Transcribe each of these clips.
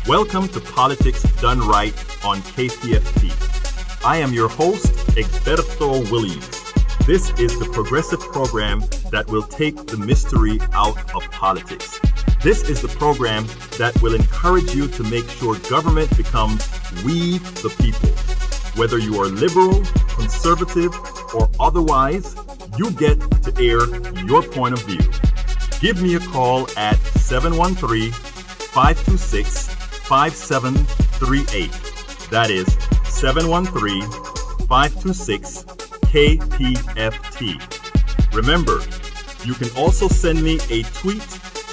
Welcome to Politics Done Right on KPFT. I am your host, Egberto Willies. This is the progressive program that will take the mystery out of politics. This is the program that will encourage you to make sure government becomes we the people. Whether you are liberal, conservative, or otherwise, you get to air your point of view. Give me a call at 713-526-5738. That is 713-526-KPFT. Remember, you can also send me a tweet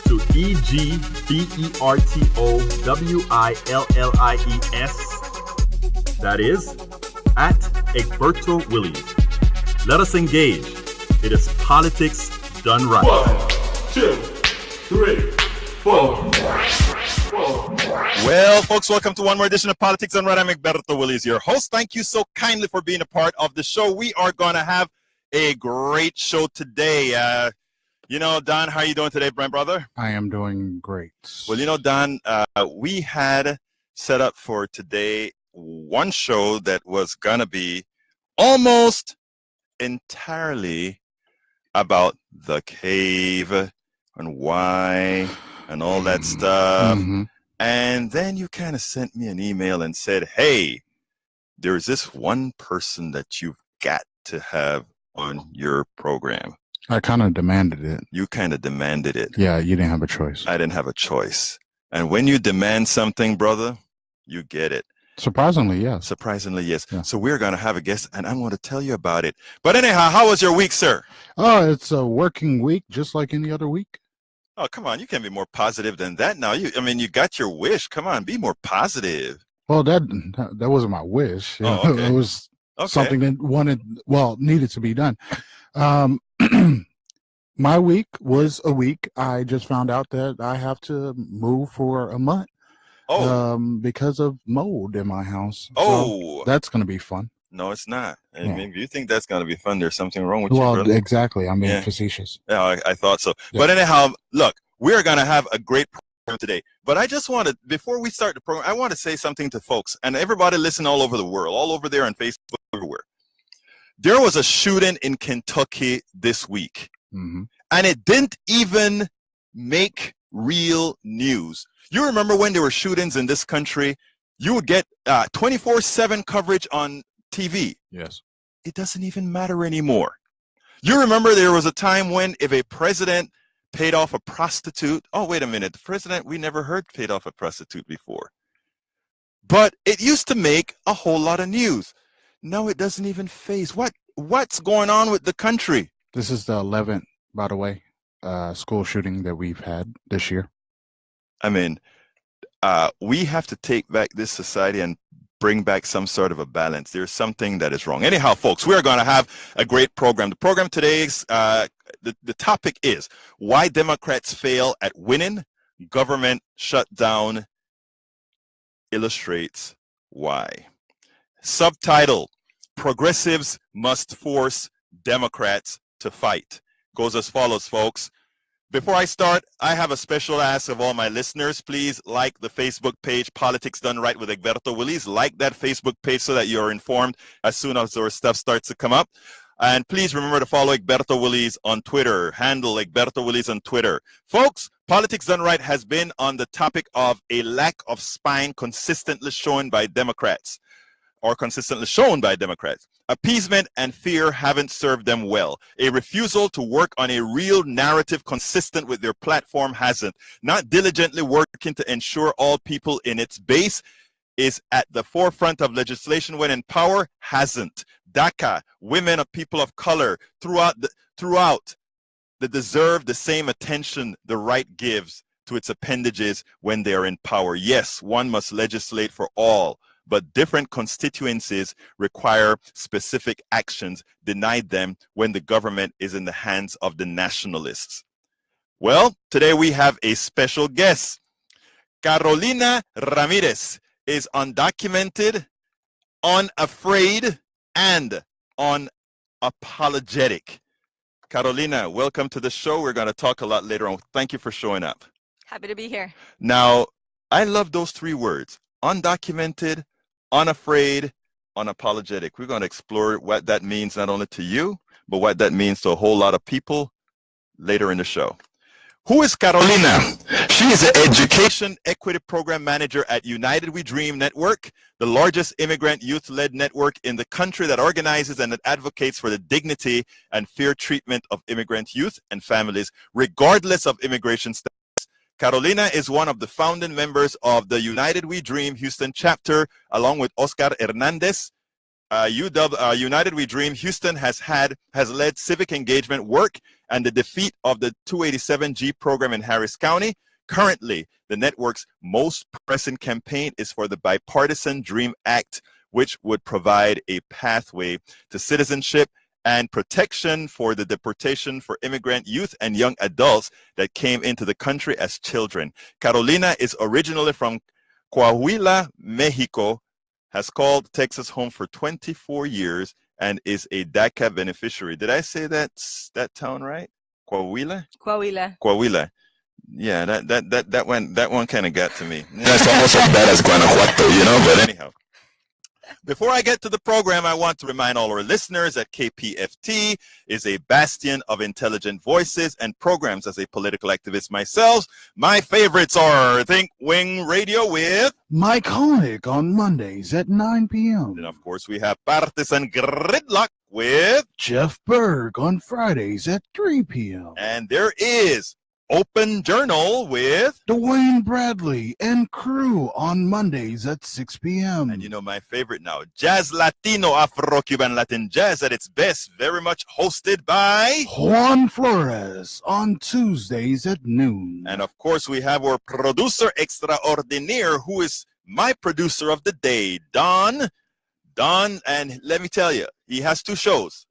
to EGBERTOWILLIES. That is at Egberto Willies. Let us engage. It is politics done right. 1, 2, 3, 4. Well, folks, welcome to one more edition of Politics Done Right. I'm Egberto Willies, your host. Thank you so kindly for being a part of the show. We are going to have a great show today. Don, how are you doing today, my brother? I am doing great. Well, Don, we had set up for today one show that was going to be almost entirely about the cave and why and all that stuff. Mm-hmm. And then you kind of sent me an email and said, hey, there's this one person that you've got to have on your program. I kind of demanded it. You kind of demanded it. Yeah, you didn't have a choice. I didn't have a choice. And when you demand something, brother, you get it. Surprisingly, yes. Surprisingly, yes. Yeah. So we're going to have a guest, and I'm going to tell you about it. But anyhow, how was your week, sir? Oh, it's a working week, just like any other week. Oh, come on. You can't be more positive than that now. You got your wish. Come on, be more positive. Well, that wasn't my wish. Okay. It was something that needed to be done. My week was a week. I just found out that I have to move for a month. Because of mold in my house. So that's going to be fun. No, it's not. I Yeah. mean, if you think that's going to be fun, there's something wrong with you, Well, brother. exactly. I'm being facetious. Yeah, I thought so. Yeah. But anyhow, look, we're going to have a great program today. But I just wanted, before we start the program, I want to say something to folks and everybody listening all over the world, all over there on Facebook, everywhere. There was a shooting in Kentucky this week, Mm-hmm. and it didn't even make real news. You remember when there were shootings in this country, you would get 24/7 coverage on TV. Yes. It doesn't even matter anymore. You remember there was a time when if a president paid off a prostitute, oh, wait a minute, the president, we never heard paid off a prostitute before. But it used to make a whole lot of news. Now it doesn't even phase. What's going on with the country? This is the 11th, by the way, school shooting that we've had this year. I mean, we have to take back this society and bring back some sort of a balance. There's something that is wrong. Anyhow, folks, we're going to have a great program. The program today's, the topic is why Democrats fail at winning. Government shutdown illustrates why. Subtitle, Progressives Must Force Democrats to Fight. Goes as follows, folks. Before I start, I have a special ask of all my listeners. Please like the Facebook page, Politics Done Right with Egberto Willies. Like that Facebook page so that you're informed as soon as our stuff starts to come up. And please remember to follow Egberto Willies on Twitter. Handle Egberto Willies on Twitter. Folks, Politics Done Right has been on the topic of a lack of spine consistently shown by Democrats. Appeasement and fear haven't served them well. A refusal to work on a real narrative consistent with their platform hasn't. Not diligently working to ensure all people in its base is at the forefront of legislation when in power hasn't. DACA, women of people of color throughout that deserve the same attention the right gives to its appendages when they are in power. Yes, one must legislate for all, but different constituencies require specific actions denied them when the government is in the hands of the nationalists. Well, today we have a special guest. Carolina Ramirez is undocumented, unafraid, and unapologetic. Carolina, welcome to the show. We're going to talk a lot later on. Thank you for showing up. Happy to be here. Now, I love those three words: undocumented, unafraid, unapologetic. We're going to explore what that means not only to you, but what that means to a whole lot of people later in the show. Who is Carolina? She is an Education Equity Program Manager at United We Dream Network, the largest immigrant youth-led network in the country that organizes and that advocates for the dignity and fair treatment of immigrant youth and families, regardless of immigration status. Carolina is one of the founding members of the United We Dream Houston chapter, along with Oscar Hernandez. United We Dream Houston has led civic engagement work and the defeat of the 287G program in Harris County. Currently, the network's most pressing campaign is for the bipartisan DREAM Act, which would provide a pathway to citizenship and protection for the deportation for immigrant youth and young adults that came into the country as children. Carolina is originally from Coahuila, Mexico, has called Texas home for 24 years, and is a DACA beneficiary. Did I say that town right? Coahuila? Coahuila. Coahuila. Yeah, that one kind of got to me. That's almost as bad as Guanajuato, you know, but anyhow. Before I get to the program, I want to remind all our listeners that KPFT is a bastion of intelligent voices and programs. As a political activist myself, my favorites are Think Wing Radio with Mike Honig on Mondays at 9 p.m. And of course, we have Partisan Gridlock with Jeff Berg on Fridays at 3 p.m. And there is Open Journal with Dwayne Bradley and crew on Mondays at 6 p.m. And you know my favorite now, Jazz Latino, Afro-Cuban Latin Jazz at its best, very much hosted by Juan Flores on Tuesdays at noon. And of course, we have our producer extraordinaire, who is my producer of the day, Don, and let me tell you, he has two shows.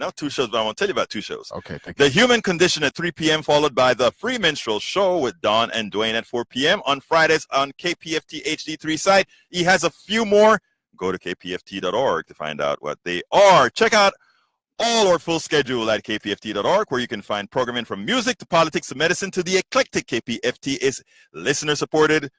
Not two shows, but I want to tell you about two shows. Okay, thank you. The Human Condition at 3 p.m., followed by the Free Minstrel Show with Don and Dwayne at 4 p.m. on Fridays on KPFT HD3 site. He has a few more. Go to kpft.org to find out what they are. Check out all our full schedule at kpft.org, where you can find programming from music to politics to medicine to the eclectic. KPFT is listener-supported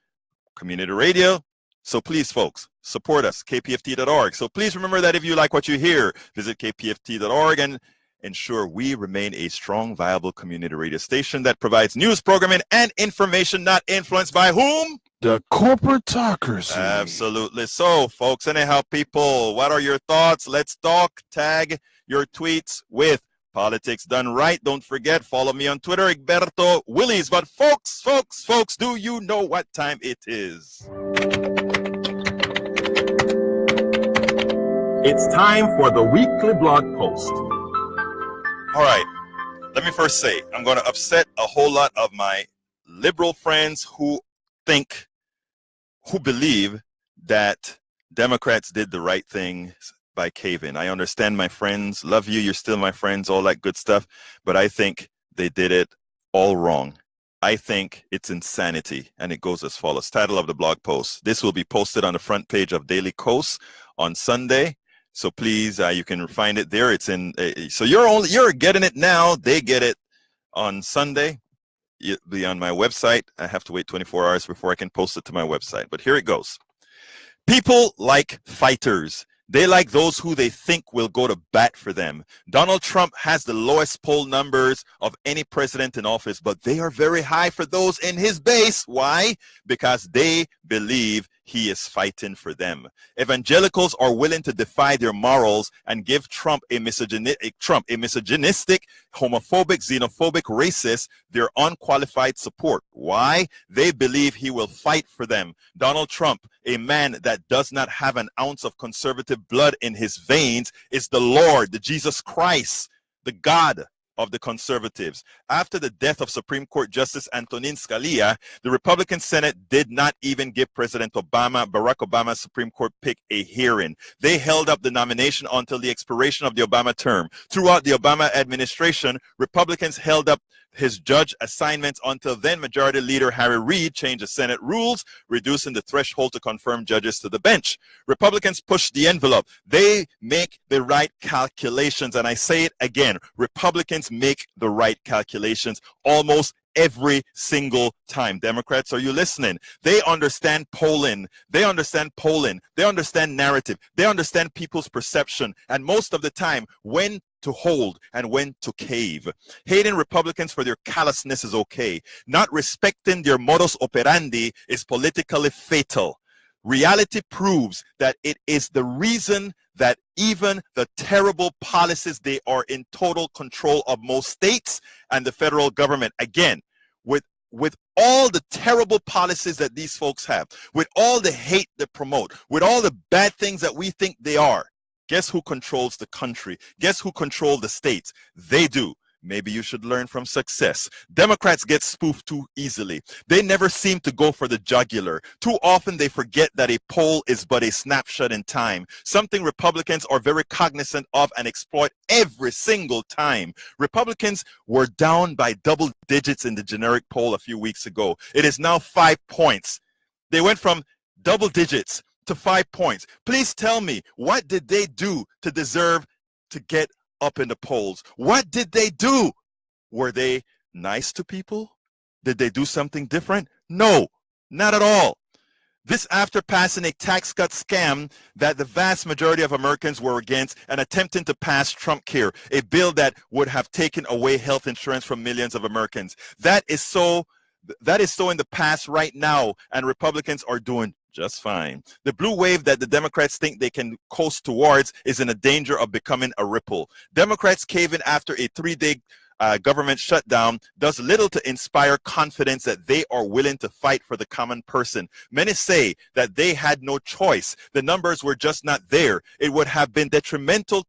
community radio. So please, folks, support us, kpft.org. So please remember that if you like what you hear, visit kpft.org and ensure we remain a strong, viable community radio station that provides news, programming, and information not influenced by whom? The corporatocracy. Absolutely. So, folks, anyhow, people, what are your thoughts? Let's talk. Tag your tweets with Politics Done Right. Don't forget, follow me on Twitter, Egberto Willies. But folks, do you know what time it is? It's time for the weekly blog post. All right, let me first say, I'm going to upset a whole lot of my liberal friends who believe that Democrats did the right thing by caving. I understand, my friends, love you, you're still my friends, all that good stuff, but I think they did it all wrong. I think it's insanity, and it goes as follows. Title of the blog post. This will be posted on the front page of Daily Coast on Sunday. So please, you can find it there. It's in. So you're getting it now. They get it on Sunday. It'll be on my website. I have to wait 24 hours before I can post it to my website. But here it goes. People like fighters. They like those who they think will go to bat for them. Donald Trump has the lowest poll numbers of any president in office, but they are very high for those in his base. Why? Because they believe he is fighting for them. Evangelicals are willing to defy their morals and give Trump a misogynistic, homophobic, xenophobic, racist, their unqualified support. Why? They believe he will fight for them. Donald Trump, a man that does not have an ounce of conservative blood in his veins, is the Lord, the Jesus Christ, the God of the conservatives. After the death of Supreme Court Justice Antonin Scalia, the Republican Senate did not even give President Barack Obama's Supreme Court pick a hearing. They held up the nomination until the expiration of the Obama term. Throughout the Obama administration, Republicans held up his judge assignments until then Majority Leader Harry Reid changed the Senate rules, reducing the threshold to confirm judges to the bench. Republicans pushed the envelope. They make the right calculations, and I say it again, Republicans make the right calculations almost every single time. Democrats, are you listening? They understand polling. They understand polling. They understand narrative. They understand people's perception. And most of the time, when to hold and when to cave. Hating Republicans for their callousness is okay. Not respecting their modus operandi is politically fatal. Reality proves that it is the reason that even the terrible policies, they are in total control of most states and the federal government. Again, with all the terrible policies that these folks have, with all the hate they promote, with all the bad things that we think they are, guess who controls the country? Guess who controls the states? They do. Maybe you should learn from success. Democrats get spoofed too easily. They never seem to go for the jugular. Too often they forget that a poll is but a snapshot in time, something Republicans are very cognizant of and exploit every single time. Republicans were down by double digits in the generic poll a few weeks ago. It is now 5 points. They went from double digits to 5 points. Please tell me, what did they do to deserve to get up in the polls? What did they do? Were they nice to people? Did they do something different? No, not at all. This after passing a tax cut scam that the vast majority of Americans were against and attempting to pass Trump Care, a bill that would have taken away health insurance from millions of Americans. That is so in the past right now, and Republicans are doing just fine. The blue wave that the Democrats think they can coast towards is in a danger of becoming a ripple. Democrats caving after a 3-day government shutdown does little to inspire confidence that they are willing to fight for the common person. Many say that they had no choice. The numbers were just not there. It would have been detrimental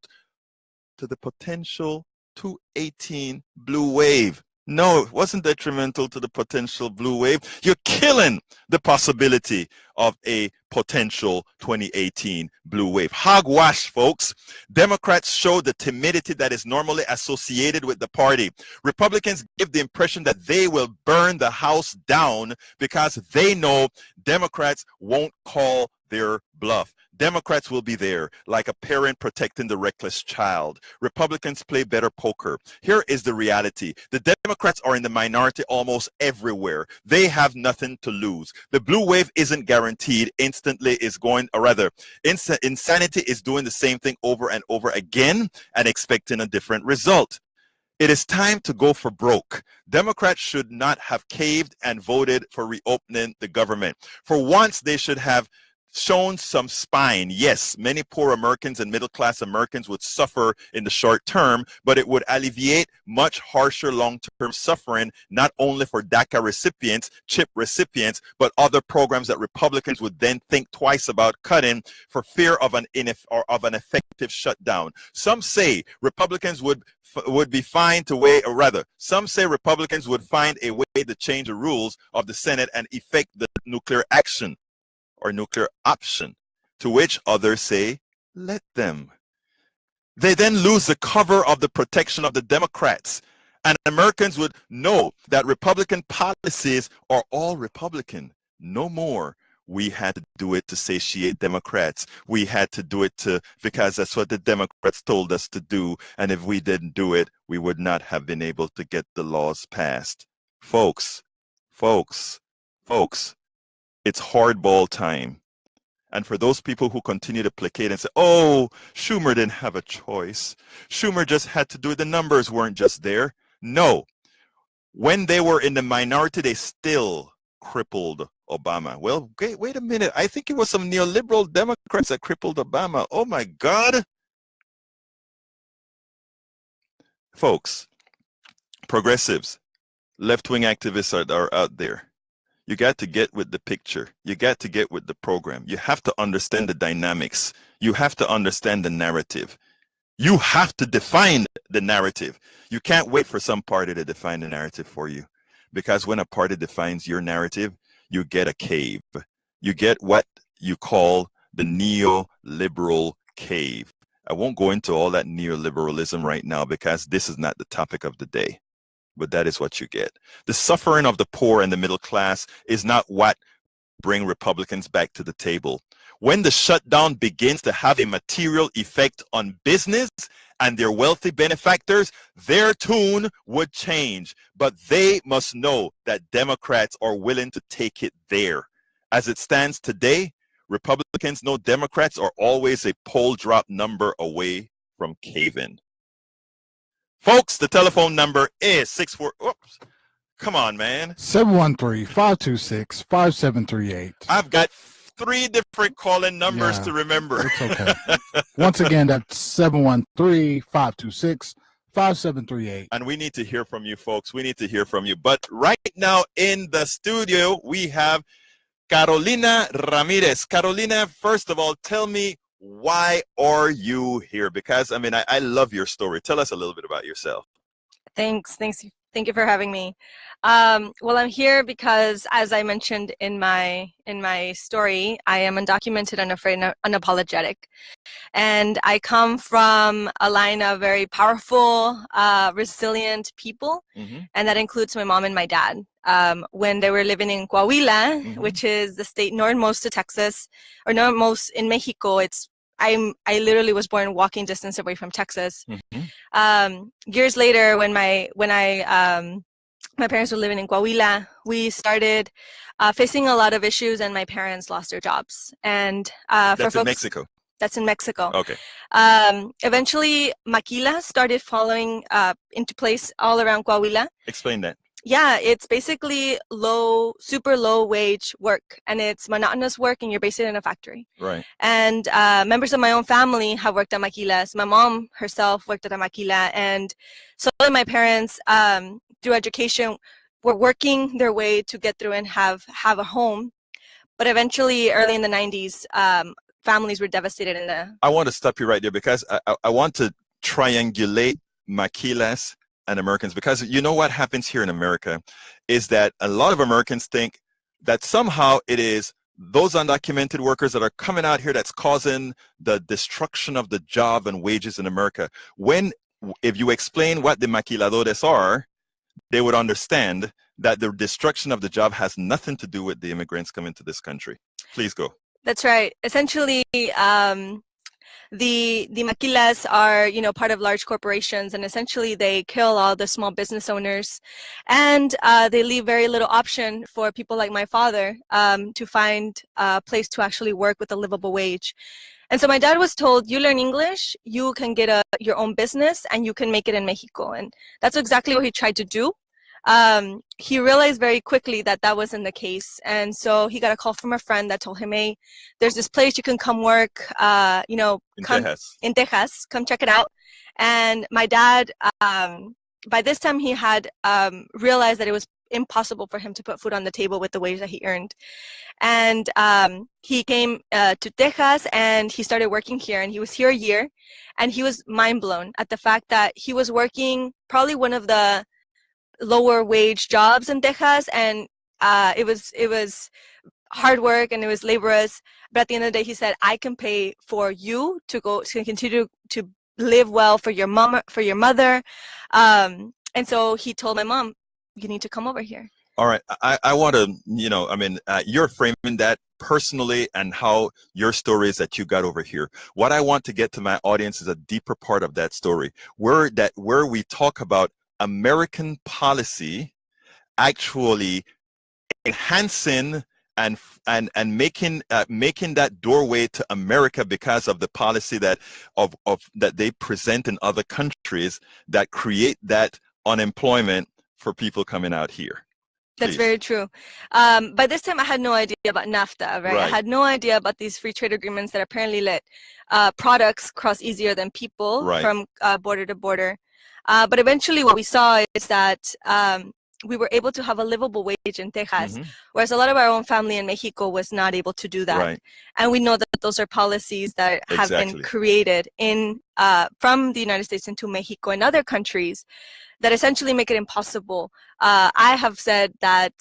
to the potential 218 blue wave. No, it wasn't detrimental to the potential blue wave. You're killing the possibility of a potential 2018 blue wave. Hogwash, folks. Democrats show the timidity that is normally associated with the party. Republicans give the impression that they will burn the house down because they know Democrats won't call their bluff. Democrats will be there like a parent protecting the reckless child. Republicans play better poker. Here is the reality. The Democrats are in the minority almost everywhere. They have nothing to lose. The blue wave isn't guaranteed. Instantly is going, or rather, insanity is doing the same thing over and over again and expecting a different result. It is time to go for broke. Democrats should not have caved and voted for reopening the government. For once, they should have shown some spine. Yes, many poor Americans and middle-class Americans would suffer in the short term, but it would alleviate much harsher long-term suffering, not only for DACA recipients, CHIP recipients, but other programs that Republicans would then think twice about cutting for fear of an effective shutdown. Some say Republicans would be fine to wait, or rather, some say Republicans would find a way to change the rules of the Senate and effect the nuclear action or nuclear option, to which others say, let them. They then lose the cover of the protection of the Democrats, and Americans would know that Republican policies are all Republican. No more. We had to do it to satiate Democrats. We had to do it because that's what the Democrats told us to do, and if we didn't do it, we would not have been able to get the laws passed. Folks, it's hardball time. And for those people who continue to placate and say, oh, Schumer didn't have a choice. Schumer just had to do it. The numbers weren't just there. No. When they were in the minority, they still crippled Obama. Well, wait a minute. I think it was some neoliberal Democrats that crippled Obama. Oh, my God. Folks, progressives, left-wing activists are out there. You got to get with the picture. You got to get with the program. You have to understand the dynamics. You have to understand the narrative. You have to define the narrative. You can't wait for some party to define the narrative for you. Because when a party defines your narrative, you get a cave. You get what you call the neoliberal cave. I won't go into all that neoliberalism right now because this is not the topic of the day. But that is what you get. The suffering of the poor and the middle class is not what bring Republicans back to the table. When the shutdown begins to have a material effect on business and their wealthy benefactors, their tune would change. But they must know that Democrats are willing to take it there. As it stands today, Republicans know Democrats are always a poll drop number away from caving. Folks, the telephone number is 64. Oops. Come on, man. 713-526-5738. I've got 3 different calling numbers to remember. It's okay. Once again, that's 713-526-5738. And we need to hear from you, folks. We need to hear from you. But right now in the studio, we have Carolina Ramirez. Carolina, first of all, tell me, why are you here? Because, I mean, I love your story. Tell us a little bit about yourself. Thanks. Thank you for having me. Well, I'm here because, as I mentioned in my story, I am undocumented, unafraid, unapologetic. And I come from a line of very powerful, resilient people. And that includes my mom and my dad. When they were living in Coahuila, which is the state northmost to Texas, or northmost in Mexico, I literally was born walking distance away from Texas. Years later, when my parents were living in Coahuila, we started facing a lot of issues, and my parents lost their jobs. And that's in Mexico. That's in Mexico. Okay. Eventually, maquila started falling into place all around Coahuila. Explain that. Yeah, it's basically super low wage work, and it's monotonous work, and you're based in a factory. Right. And members of my own family have worked at maquilas. My mom herself worked at a maquila, and so did my parents, through education, were working their way to get through and have a home. But eventually, early in the 90s, families were devastated in the... I want to stop you right there, because I want to triangulate maquilas and Americans, because you know what happens here in America is that a lot of Americans think that somehow it is those undocumented workers that are coming out here that's causing the destruction of the job and wages in America. If you explain what the maquiladores are, they would understand that the destruction of the job has nothing to do with the immigrants coming to this country. Please go. That's right. Essentially, the maquilas are, part of large corporations, and essentially they kill all the small business owners, and they leave very little option for people like my father to find a place to actually work with a livable wage. And so my dad was told, you learn English, you can get your own business, and you can make it in Mexico. And that's exactly what he tried to do. He realized very quickly that wasn't the case. And so he got a call from a friend that told him, hey, there's this place you can come work, in Texas, come check it out. And my dad, by this time he had realized that it was impossible for him to put food on the table with the wage that he earned. And he came to Texas, and he started working here, and he was here a year, and he was mind blown at the fact that he was working probably one of the lower wage jobs in Texas, and it was hard work, and it was laborious. But at the end of the day, he said, I can pay for you to continue to live well for your mom, for your mother. And so he told my mom, you need to come over here. All right. I want to, you're framing that personally and how your story is that you got over here. What I want to get to my audience is a deeper part of that story, where we talk about American policy actually enhancing and making that doorway to America because of the policy that they present in other countries that create that unemployment for people coming out here. That's very true. By this time, I had no idea about NAFTA, right? I had no idea about these free trade agreements that apparently let products cross easier than people from border to border. But eventually what we saw is that we were able to have a livable wage in Texas, whereas a lot of our own family in Mexico was not able to do that. Right. And we know that those are policies that have been created from the United States into Mexico and other countries that essentially make it impossible. I have said that,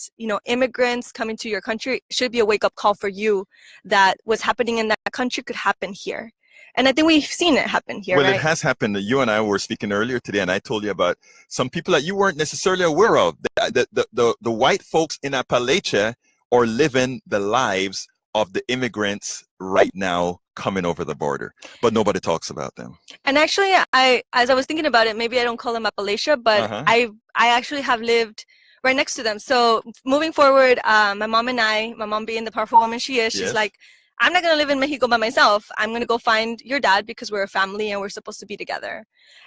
immigrants coming to your country should be a wake-up call for you that what's happening in that country could happen here. And I think we've seen it happen here. Well, it has happened. You and I were speaking earlier today, and I told you about some people that you weren't necessarily aware of. The white folks in Appalachia are living the lives of the immigrants right now coming over the border, but nobody talks about them. And actually, as I was thinking about it, maybe I don't call them Appalachia, but I actually have lived right next to them. So moving forward, my mom being the powerful woman she is, she's like, I'm not going to live in Mexico by myself. I'm going to go find your dad because we're a family and we're supposed to be together.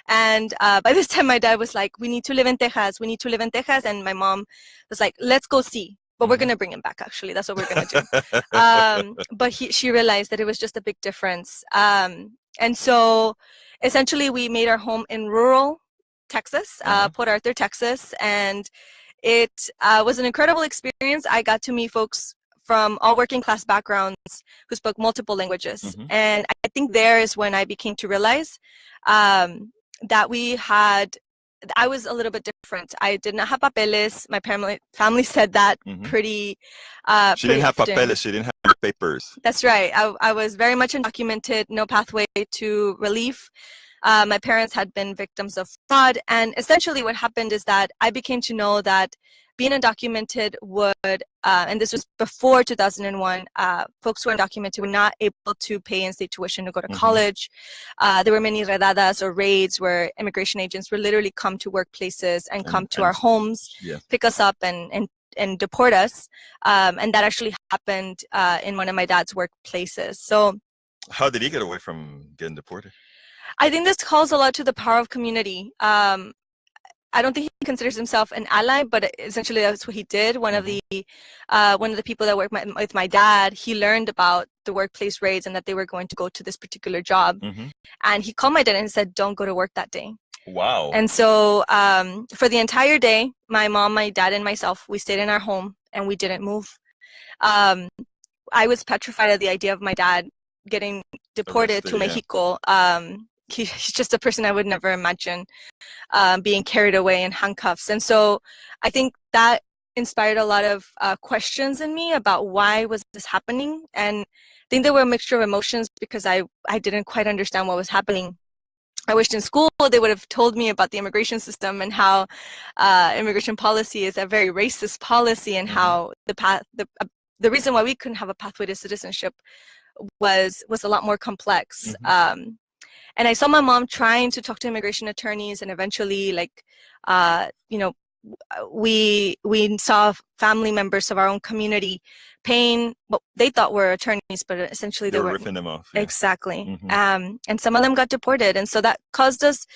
And by this time, my dad was like, we need to live in Texas. We need to live in Texas. And my mom was like, let's go see. But we're going to bring him back, actually. That's what we're going to do. But she realized that it was just a big difference. And so essentially, we made our home in rural Texas, Port Arthur, Texas. And it was an incredible experience. I got to meet folks from all working class backgrounds who spoke multiple languages. And I think there is when I became to realize that I was a little bit different. I did not have papeles. My family said that pretty She didn't have papeles. She didn't have papers. That's right. I was very much undocumented, no pathway to relief. My parents had been victims of fraud. And essentially what happened is that I became to know that being undocumented would, and this was before 2001, folks who were undocumented were not able to pay in-state tuition to go to college. There were many redadas or raids where immigration agents would literally come to workplaces and come to our homes, pick us up and deport us. And that actually happened in one of my dad's workplaces. So how did he get away from getting deported? I think this calls a lot to the power of community. I don't think he considers himself an ally, but essentially that's what he did. One of the people that worked with my dad, he learned about the workplace raids and that they were going to go to this particular job. And he called my dad and said, don't go to work that day. Wow. And so for the entire day, my mom, my dad, and myself, we stayed in our home and we didn't move. I was petrified of the idea of my dad getting deported to Mexico. He's just a person I would never imagine being carried away in handcuffs. And so I think that inspired a lot of questions in me about why was this happening. And I think there were a mixture of emotions because I didn't quite understand what was happening. I wished in school they would have told me about the immigration system and how immigration policy is a very racist policy and how the reason why we couldn't have a pathway to citizenship was a lot more complex. And I saw my mom trying to talk to immigration attorneys, and eventually, we saw family members of our own community paying what they thought were attorneys, but essentially they were ripping them off. Exactly. And some of them got deported, and so that caused us,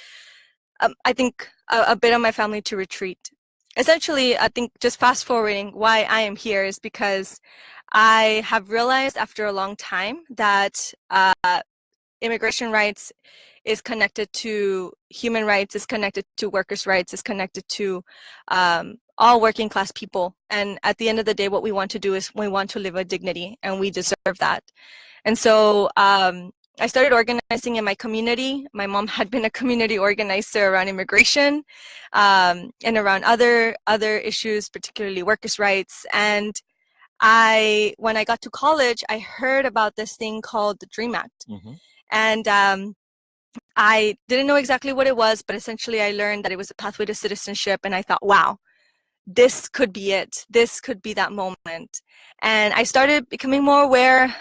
I think, a bit of my family to retreat. Essentially, I think just fast forwarding why I am here is because I have realized after a long time that immigration rights is connected to human rights, is connected to workers' rights, is connected to all working class people. And at the end of the day, what we want to do is we want to live with dignity, and we deserve that. And so I started organizing in my community. My mom had been a community organizer around immigration and around other issues, particularly workers' rights. And when I got to college, I heard about this thing called the DREAM Act. And I didn't know exactly what it was, but essentially I learned that it was a pathway to citizenship. And I thought, wow, this could be it. This could be that moment. And I started becoming more aware.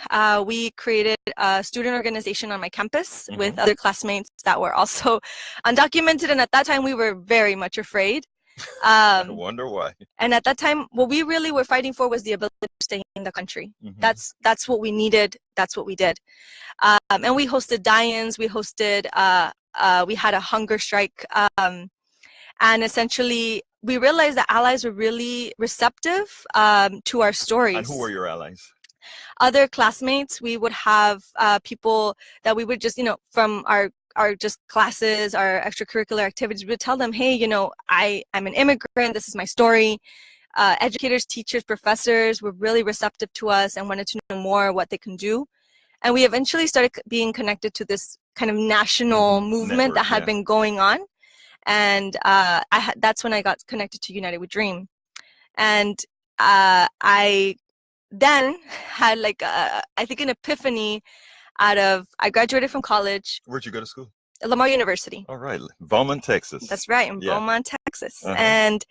We created a student organization on my campus with other classmates that were also undocumented. And at that time, we were very much afraid. I wonder why. And at that time, what we really were fighting for was the ability to stay in the country. That's what we needed. That's what we did. And we hosted die-ins. We hosted, we had a hunger strike. And essentially, we realized that allies were really receptive to our stories. And who were your allies? Other classmates. We would have people that we would just, from our just classes, our extracurricular activities, we would tell them, hey, I'm an immigrant, this is my story. Educators, teachers, professors were really receptive to us and wanted to know more what they can do. And we eventually started being connected to this kind of national movement that had been going on. And that's when I got connected to United We Dream. And I then had I think an epiphany I graduated from college. Where'd you go to school? Lamar University. All right, Beaumont, Texas. That's right, in Beaumont, Texas. And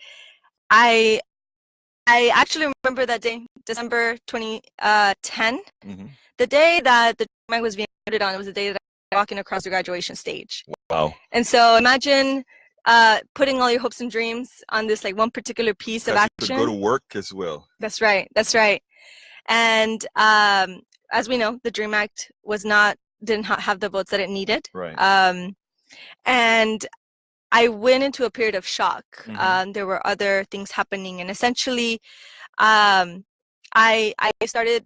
I I actually remember that day, December 2010. The day that the DACA was being voted on was the day that I was walking across the graduation stage. Wow. And so imagine putting all your hopes and dreams on this like one particular piece of action. You could go to work as well. That's right. That's right. And as we know, the DREAM Act didn't have the votes that it needed. Right. And I went into a period of shock. There were other things happening, and essentially, I started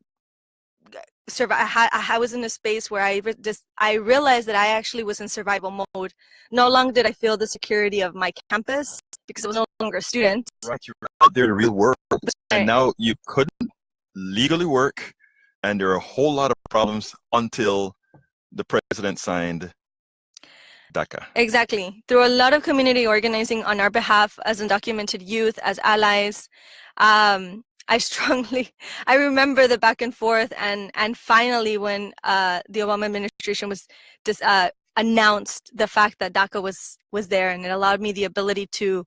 I was in a space where I realized that I actually was in survival mode. No longer did I feel the security of my campus because I was no longer a student. Right, you were out there in the real world, right. And now you couldn't legally work, and there are a whole lot of problems until the president signed DACA. Exactly. Through a lot of community organizing on our behalf as undocumented youth, as allies, I remember the back and forth, and finally when the Obama administration was announced the fact that DACA was there, and it allowed me the ability to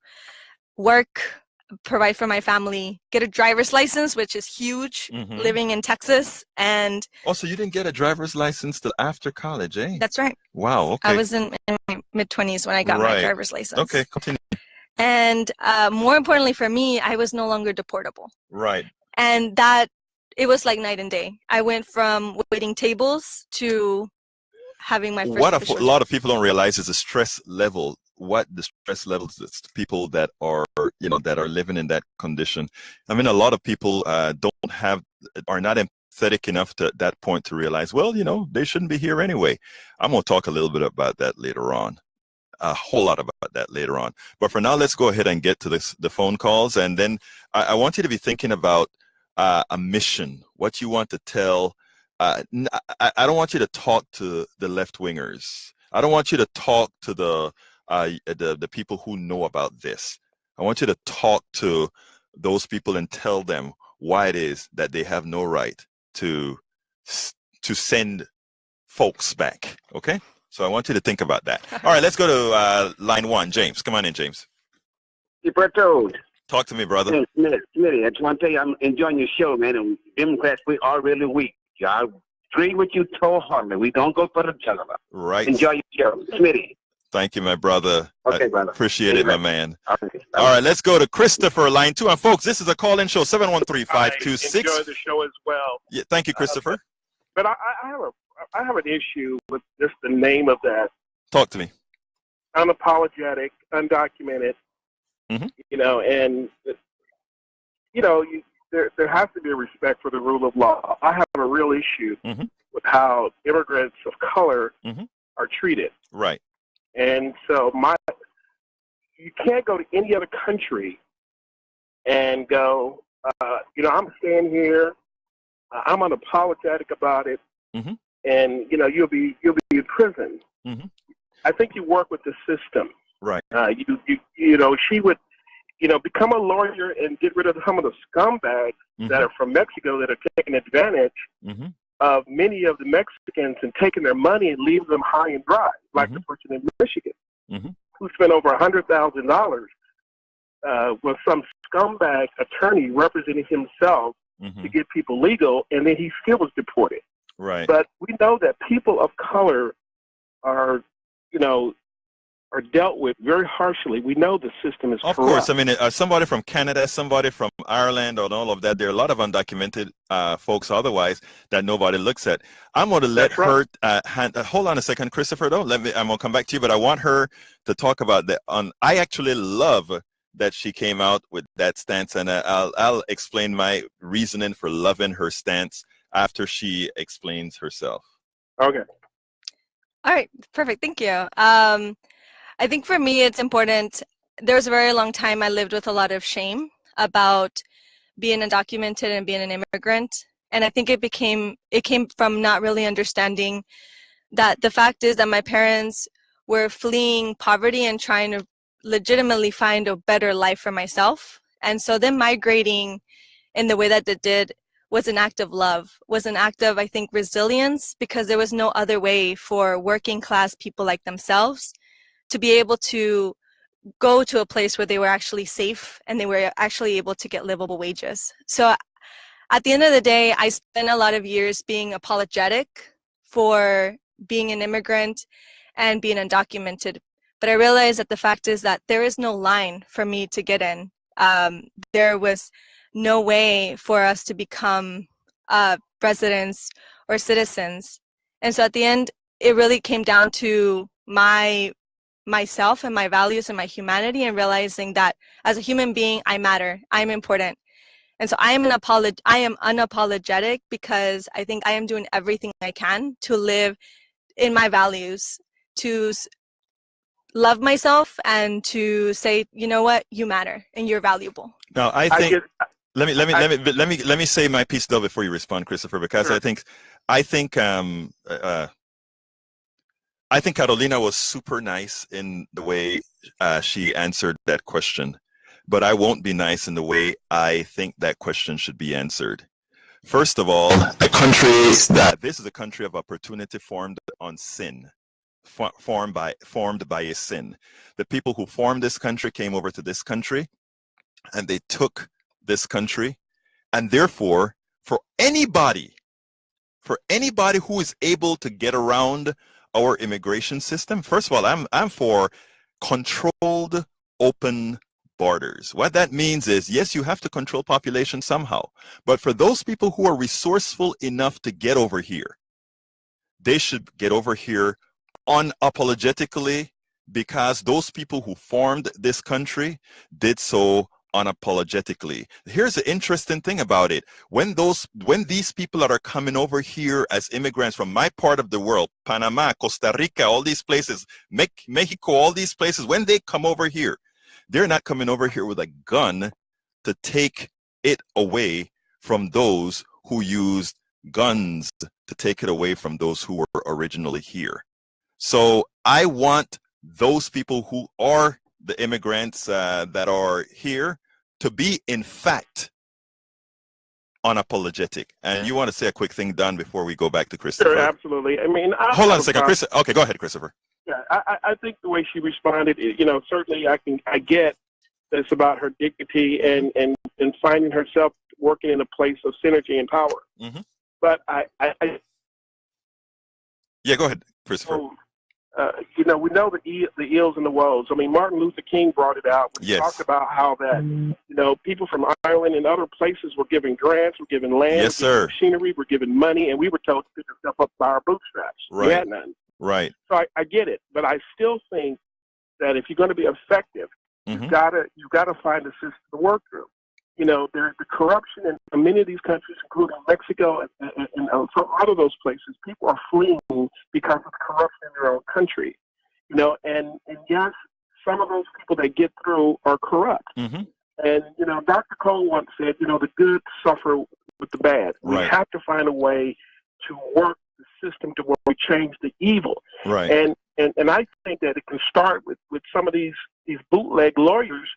work, provide for my family, get a driver's license, which is huge, living in Texas. And also, you didn't get a driver's license till after college, eh? That's right. Wow. Okay. I was in my mid-20s when I got my driver's license. Okay, continue. And more importantly for me, I was no longer deportable. Right. And that, it was like night and day. I went from waiting tables to having my first. What a lot of people don't realize is the stress level. What the stress levels is to people that are, that are living in that condition. I mean, a lot of people are not empathetic enough to that point to realize, well, they shouldn't be here anyway. I'm going to talk a little bit about that later on. A whole lot about that later on. But for now, let's go ahead and get to the phone calls. And then I want you to be thinking about a mission, what you want to tell. I don't want you to talk to the left-wingers. I don't want you to talk to the people who know about this. I want you to talk to those people and tell them why it is that they have no right to send folks back. Okay? So I want you to think about that. All right, let's go to line one. James, come on in, James. Gilberto. Talk to me, brother. Hey, Smitty, I just want to tell you, I'm enjoying your show, man. And Democrats, we are really weak. I agree with you wholeheartedly. We don't go for the juggler. Right. Enjoy your show. Smitty. Thank you, my brother. Okay, brother. Appreciate it, my man. Okay. All right, let's go to Christopher, line two. And folks, this is a call-in show, 713-526. I enjoy the show as well. Yeah, thank you, Christopher. But I have an issue with just the name of that. Talk to me. Unapologetic, undocumented. Mm-hmm. And there has to be a respect for the rule of law. I have a real issue with how immigrants of color are treated. Right. And so you can't go to any other country and go, I'm staying here. I'm unapologetic about it. Mm-hmm. And you'll be in prison. Mm-hmm. I think you work with the system. Right. She would, become a lawyer and get rid of some of the scumbags that are from Mexico that are taking advantage of many of the Mexicans and taking their money and leaving them high and dry, like the person in Michigan who spent over $100,000 with some scumbag attorney representing himself to get people legal, and then he still was deported. Right. But we know that people of color are dealt with very harshly. We know the system is corrupt. Of course. I mean, somebody from Canada, somebody from Ireland, and all of that. There are a lot of undocumented folks otherwise that nobody looks at. I'm going to let her hold on a second, Christopher. I'm going to come back to you, but I want her to talk about that. I actually love that she came out with that stance, and I'll explain my reasoning for loving her stance after she explains herself. Okay. All right. Perfect. Thank you. I think for me, it's important. There was a very long time I lived with a lot of shame about being undocumented and being an immigrant. And I think it came from not really understanding that the fact is that my parents were fleeing poverty and trying to legitimately find a better life for myself. And so them migrating in the way that they did was an act of love, was an act of, I think, resilience, because there was no other way for working class people like themselves to be able to go to a place where they were actually safe and they were actually able to get livable wages. So at the end of the day, I spent a lot of years being apologetic for being an immigrant and being undocumented. But I realized that the fact is that there is no line for me to get in. There was no way for us to become residents or citizens. And so at the end, it really came down to myself and my values and my humanity, and realizing that as a human being, I matter, I'm important. And so I am unapologetic because I think I am doing everything I can to live in my values, to love myself, and to say, you know what, you matter and you're valuable. Now, I think let me say my piece though before you respond, Christopher, because sure. I think Carolina was super nice in the way she answered that question, but I won't be nice in the way I think that question should be answered. First of all, this is a country of opportunity formed on sin, formed by a sin. The people who formed this country came over to this country, and they took this country, and therefore, for anybody who is able to get around our immigration system, first of all, I'm for controlled, open borders. What that means is, yes, you have to control population somehow, but for those people who are resourceful enough to get over here, they should get over here unapologetically, because those people who formed this country did so unapologetically. Here's the interesting thing about it. When these people that are coming over here as immigrants from my part of the world, Panama, Costa Rica, all these places, Mexico, all these places, when they come over here, they're not coming over here with a gun to take it away from those who used guns to take it away from those who were originally here. So I want those people who are the immigrants that are here to be, in fact, unapologetic. And you want to say a quick thing, Don, before we go back to Christopher? Sure, absolutely. I mean, hold on a second, Chris. Okay, go ahead, Christopher. Yeah, I think the way she responded, certainly I get that it's about her dignity and finding herself working in a place of synergy and power. Mm-hmm. But yeah, go ahead, Christopher. We know the ills and the woes. I mean, Martin Luther King brought it out when he talked about how that, people from Ireland and other places were given grants, were given land, yes, sir, machinery, were given money, and we were told to pick ourselves up by our bootstraps. Right. We had none. Right. So I get it, but I still think that if you're going to be effective, you've got to find a system to work through. There's the corruption in many of these countries, including Mexico and so a lot of those places. People are fleeing because of corruption in their own country. And yes, some of those people that get through are corrupt. Mm-hmm. And Dr. Cole once said, the good suffer with the bad. We have to find a way to work the system to where we change the evil. Right. And I think that it can start with some of these bootleg lawyers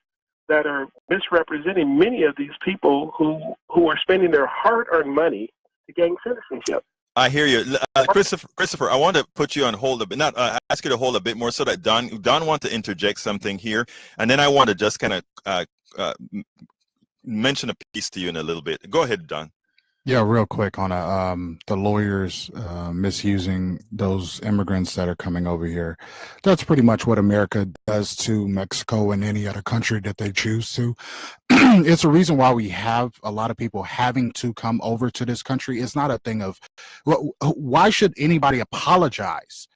that are misrepresenting many of these people who are spending their hard-earned money to gain citizenship. I hear you, Christopher. I want to put you on hold a bit, ask you to hold a bit more, so that Don want to interject something here, and then I want to just kind of mention a piece to you in a little bit. Go ahead, Don. Yeah, real quick on the lawyers misusing those immigrants that are coming over here. That's pretty much what America does to Mexico and any other country that they choose to. It's a reason why we have a lot of people having to come over to this country. It's not a thing of, why should anybody apologize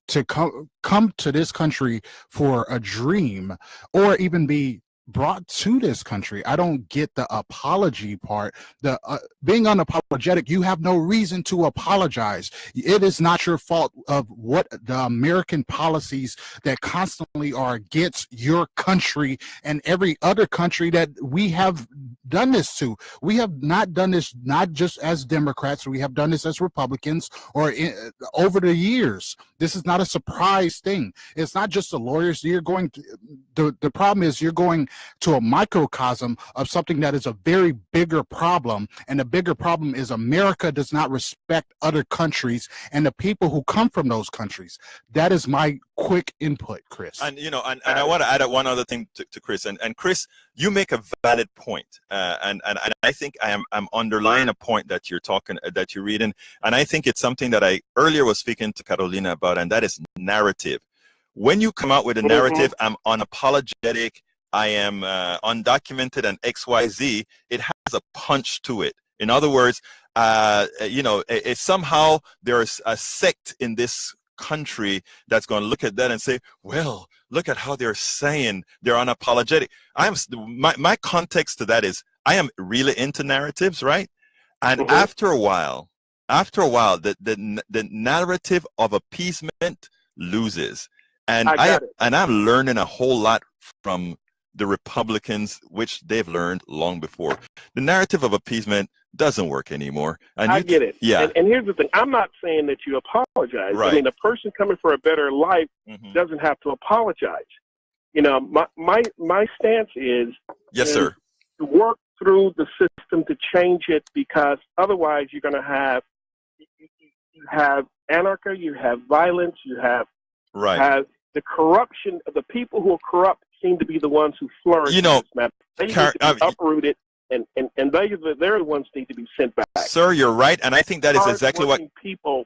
to come to this country for a dream, or even be brought to this country? I don't get the apology part. The being unapologetic, you have no reason to apologize. It is not your fault of what the American policies that constantly are against your country and every other country that we have done this to. We have not done this not just as Democrats. We have done this as Republicans or over the years. This is not a surprise thing. It's not just the lawyers. You're going to, the problem is you're going to a microcosm of something that is a very bigger problem. And the bigger problem is America does not respect other countries and the people who come from those countries. That is my quick input, Chris. And you know, and I want to add one other thing to Chris. And Chris, you make a valid point. And I think I'm underlying a point that you're reading. And I think it's something that I earlier was speaking to Carolina about, and that is narrative. When you come out with a narrative, I'm unapologetic, I am undocumented and XYZ, it has a punch to it. In other words, you know, somehow there's a sect in this country that's going to look at that and say, well, look at how they're saying they're unapologetic. My context to that is I am really into narratives, right? And after a while, the narrative of appeasement loses. And I'm learning a whole lot from the Republicans, which they've learned long before. The narrative of appeasement doesn't work anymore. And I get it. Yeah. And here's the thing. I'm not saying that you apologize. Right. I mean, a person coming for a better life doesn't have to apologize. You know, my stance is yes, sir, to work through the system to change it, because otherwise you're going to have you have anarchy, you have violence, you have the corruption. The people who are corrupt seem to be the ones who flourish. You know, they need to be uprooted, and they're the ones who need to be sent back. Sir, you're right, and I think that is exactly what people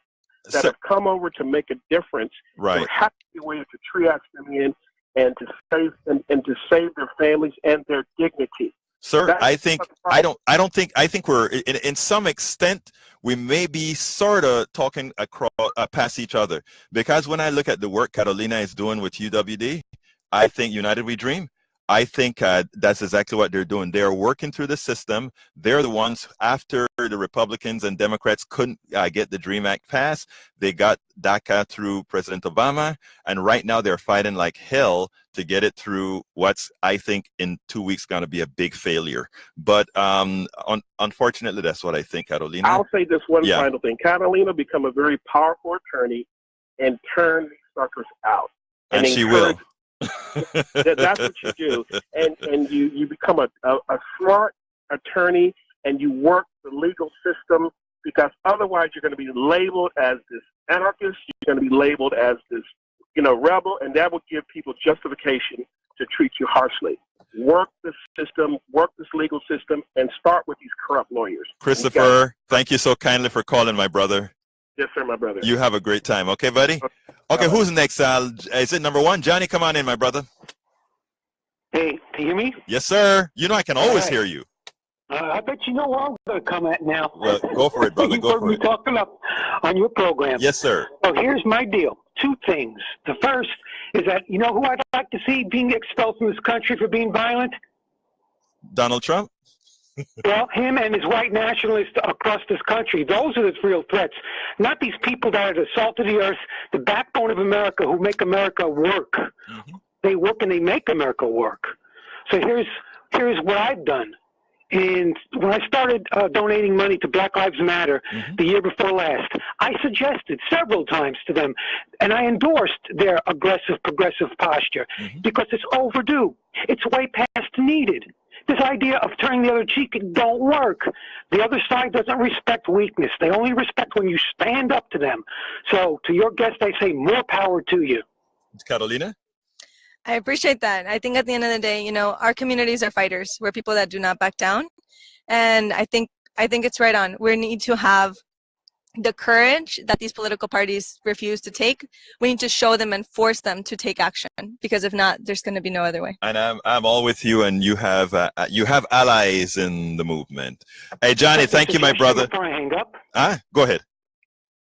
that have come over to make a difference. Right. There has to be a way to triage them in and to save their families and their dignity. Sir, I think we're in some extent we may be sort of talking across past each other, because when I look at the work Carolina is doing with UWD, I think United We Dream, I think that's exactly what they're doing. They're working through the system. They're the ones, after the Republicans and Democrats couldn't get the DREAM Act passed, they got DACA through President Obama, and right now they're fighting like hell to get it through what's, I think, in 2 weeks going to be a big failure. But unfortunately, that's what I think, Carolina. I'll say this one final thing. Carolina become a very powerful attorney and turn these suckers out. And she will. That's what you do, and you become a smart attorney, and you work the legal system, because otherwise you're going to be labeled as this anarchist, you're going to be labeled as this, rebel, and that will give people justification to treat you harshly. Work the system, work this legal system, and start with these corrupt lawyers. Christopher, thank you so kindly for calling, my brother. Yes, sir, my brother. You have a great time. Okay, buddy? Okay, who's next? Is it number one? Johnny, come on in, my brother. Hey, can you hear me? Yes, sir. You know I can always hear you. I bet you know where I'm going to come at now. Well, go for it, brother. Go for it. You talking up on your program. Yes, sir. So here's my deal. Two things. The first is that, you know who I'd like to see being expelled from this country for being violent? Donald Trump? Well, him and his white nationalists across this country, those are the real threats, not these people that are the salt of the earth, the backbone of America, who make America work. Mm-hmm. They work and they make America work. So here's what I've done. And when I started donating money to Black Lives Matter the year before last, I suggested several times to them, and I endorsed their aggressive, progressive posture, because it's overdue. It's way past needed. This idea of turning the other cheek don't work. The other side doesn't respect weakness. They only respect when you stand up to them. So to your guest, I say more power to you. Carolina? I appreciate that. I think at the end of the day, our communities are fighters. We're people that do not back down. And I think it's right on. We need to have the courage that these political parties refuse to take. We need to show them and force them to take action, because if not, there's going to be no other way. And I'm all with you, and you have allies in the movement. Hey, Johnny, thank you, my brother. Before I hang up. Go ahead.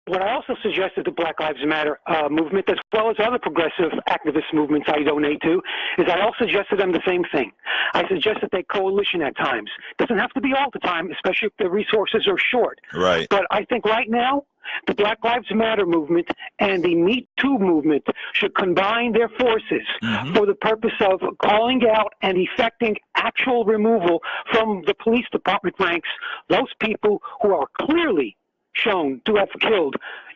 What I also suggested to Black Lives Matter movement, as well as other progressive activist movements I donate to, is I also suggested them the same thing. I suggested they coalition at times. Doesn't have to be all the time, especially if the resources are short. Right. But I think right now, the Black Lives Matter movement and the Me Too movement should combine their forces for the purpose of calling out and effecting actual removal from the police department ranks, those people who are clearly shown to have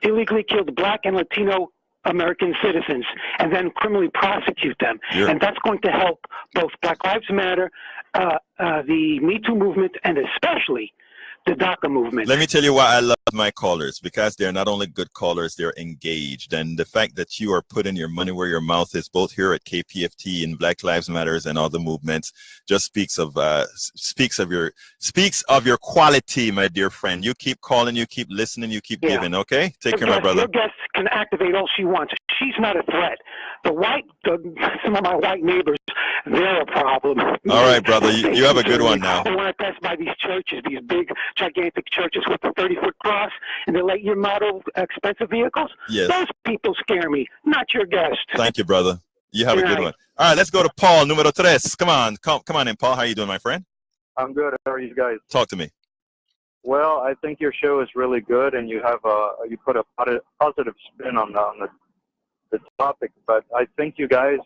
illegally killed Black and Latino American citizens, and then criminally prosecute them. And that's going to help both Black Lives Matter, the Me Too movement, and especially the DACA movement. Let me tell you why I love my callers, because they're not only good callers, they're engaged. And the fact that you are putting your money where your mouth is, both here at KPFT and Black Lives Matters and other movements, just speaks of your quality, my dear friend. You keep calling, you keep listening, you keep giving. Okay, take care, my brother. Your guest can activate all she wants. She's not a threat. Some of my white neighbors, they're a problem. All right, brother. You have a good one now. When I pass by these churches, these big, gigantic churches with the 30-foot cross and the late year model expensive vehicles, those people scare me, not your guest. Thank you, brother. You have a good one. All right, let's go to Paul, numero tres. Come on in, Paul. How are you doing, my friend? I'm good. How are you guys? Talk to me. Well, I think your show is really good, and you put a positive spin on the topic. But I think you guys,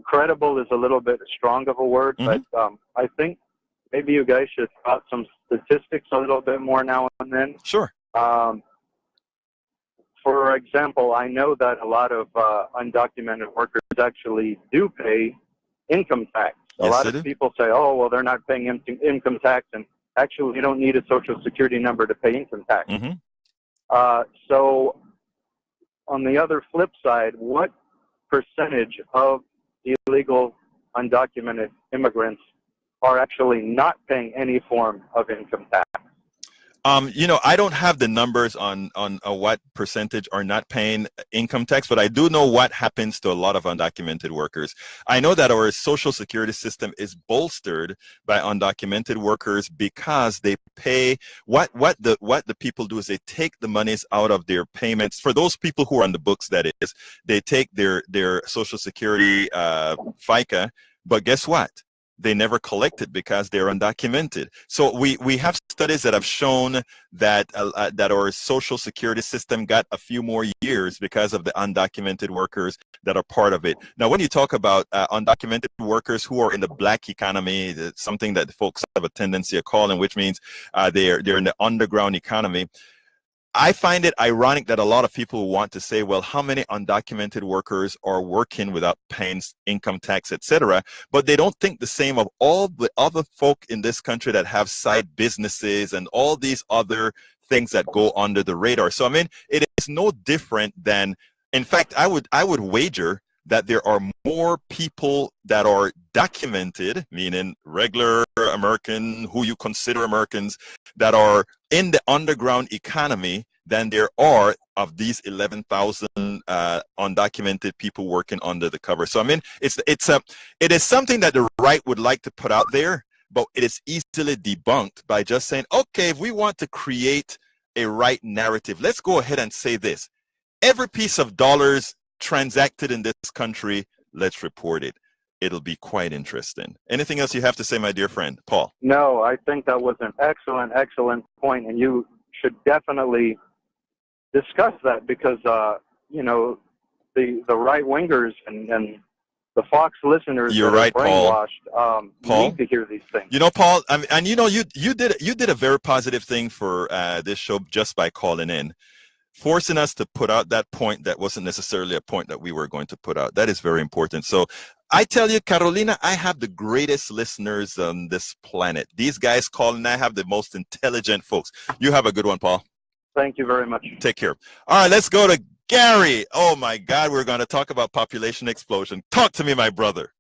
credible is a little bit strong of a word, but I think maybe you guys should talk some statistics a little bit more now and then. Sure. For example, I know that a lot of undocumented workers actually do pay income tax. A lot of people say, oh, well, they're not paying income tax, and actually you don't need a social security number to pay income tax. So on the other flip side, what percentage of illegal undocumented immigrants are actually not paying any form of income tax? I don't have the numbers on what percentage are not paying income tax, but I do know what happens to a lot of undocumented workers. I know that our social security system is bolstered by undocumented workers because they pay what the people do is they take the monies out of their payments. For those people who are on the books, that is, they take their social security FICA, but guess what? They never collect it because they're undocumented. So we have studies that have shown that that our social security system got a few more years because of the undocumented workers that are part of it. Now, when you talk about undocumented workers who are in the Black economy, it's something that folks have a tendency of calling, which means they're in the underground economy. I find it ironic that a lot of people want to say, well, how many undocumented workers are working without paying income tax, etc., but they don't think the same of all the other folk in this country that have side businesses and all these other things that go under the radar. So, I mean, it is no different than, in fact, I would wager that there are more people that are documented, meaning regular American, who you consider Americans, that are in the underground economy than there are of these 11,000 undocumented people working under the cover. So, I mean, it is something that the right would like to put out there, but it is easily debunked by just saying, okay, if we want to create a right narrative, let's go ahead and say this. Every piece of dollars transacted in this country, let's report it. It'll be quite interesting. Anything else you have to say, my dear friend, Paul? No, I think that was an excellent point, and you should definitely discuss that because, the right-wingers and the Fox listeners You're that right, are brainwashed Paul. need to hear these things. You know, Paul, and you did a very positive thing for this show just by calling in, forcing us to put out that point that wasn't necessarily a point that we were going to put out. That is very important. So I tell you, Carolina, I have the greatest listeners on this planet. These guys call, and I have the most intelligent folks. You have a good one, Paul. Thank you very much. Take care. All right, let's go to Gary. Oh, my God, we're going to talk about population explosion. Talk to me, my brother.